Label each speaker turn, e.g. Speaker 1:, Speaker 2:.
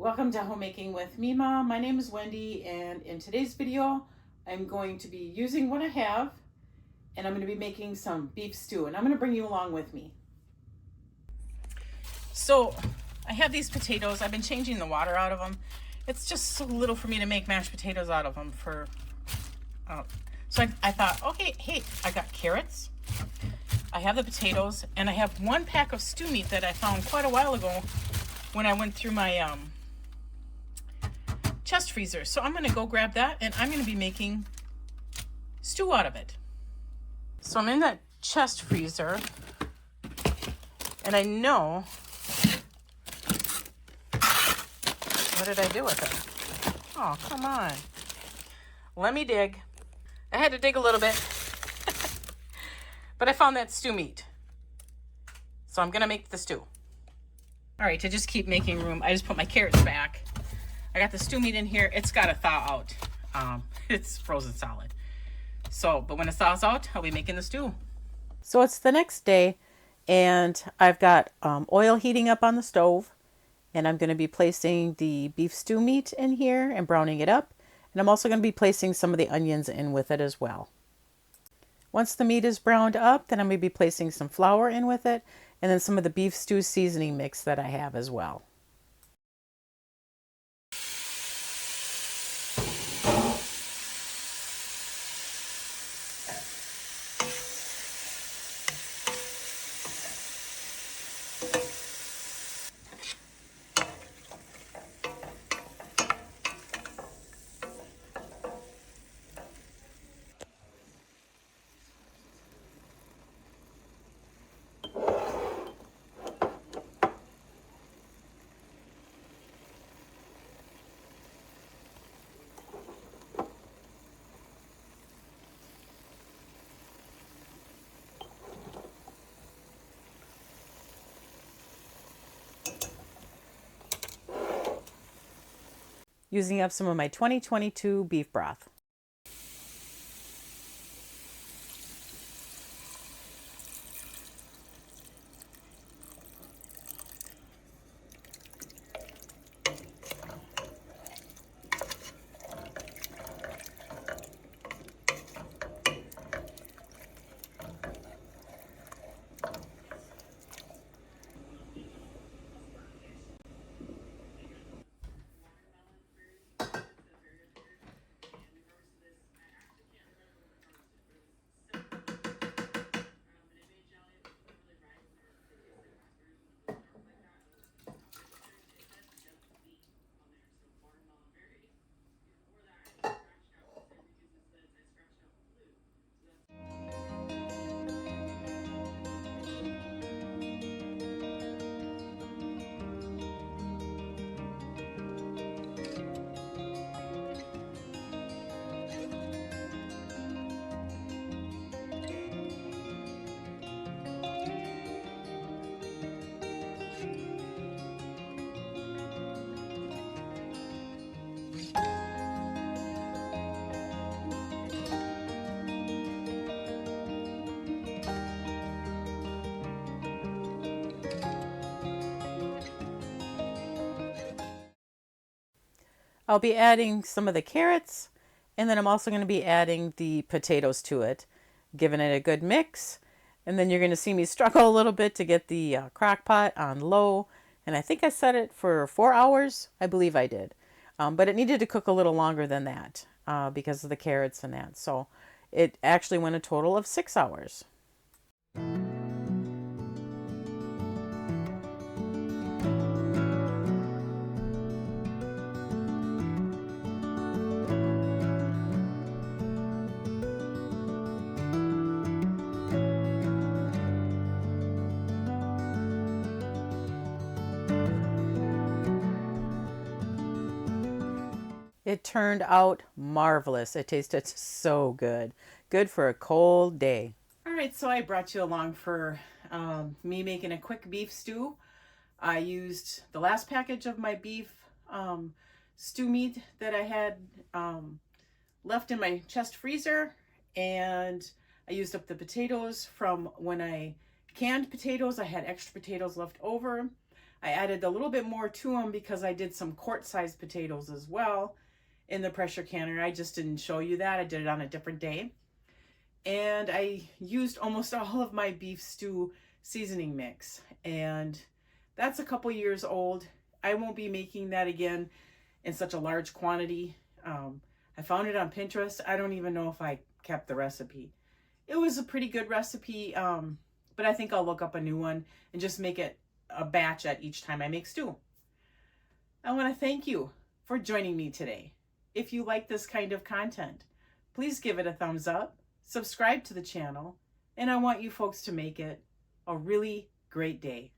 Speaker 1: Welcome to Homemaking with Mima. My name is Wendy, and in today's video, I'm going to be using what I have, and I'm going to be making some beef stew, and I'm going to bring you along with me. So I have these potatoes. I've been changing the water out of them. It's just so little for me to make mashed potatoes out of them so I thought, okay, hey, I got carrots, I have the potatoes, and I have one pack of stew meat that I found quite a while ago when I went through my chest freezer. So I'm going to go grab that, and I'm going to be making stew out of it. So I'm in that chest freezer, and I know, what did I do with it? Oh, come on. Let me dig. I had to dig a little bit, but I found that stew meat. So I'm going to make the stew. All right, to just keep making room, I just put my carrots back. I got the stew meat in here. It's got to thaw out. It's frozen solid. So, but when it thaws out, I'll be making the stew. So it's the next day, and I've got oil heating up on the stove, and I'm going to be placing the beef stew meat in here and browning it up. And I'm also going to be placing some of the onions in with it as well. Once the meat is browned up, then I'm going to be placing some flour in with it, and then some of the beef stew seasoning mix that I have as well. Using up some of my 2022 beef broth. I'll be adding some of the carrots, and then I'm also going to be adding the potatoes to it, giving it a good mix. And then you're going to see me struggle a little bit to get the crock pot on low. And I think I set it for 4 hours. I believe I did. But it needed to cook a little longer than that because of the carrots and that. So it actually went a total of 6 hours. It turned out marvelous. It tasted so good. Good for a cold day. All right, so I brought you along for me making a quick beef stew. I used the last package of my beef stew meat that I had left in my chest freezer, and I used up the potatoes from when I canned potatoes. I had extra potatoes left over. I added a little bit more to them because I did some quart-sized potatoes as well in the pressure canner. I just didn't show you that. I did it on a different day. And I used almost all of my beef stew seasoning mix. And that's a couple years old. I won't be making that again in such a large quantity. I found it on Pinterest. I don't even know if I kept the recipe. It was a pretty good recipe, but I think I'll look up a new one and just make it a batch at each time I make stew. I want to thank you for joining me today. If you like this kind of content, please give it a thumbs up, subscribe to the channel, and I want you folks to make it a really great day.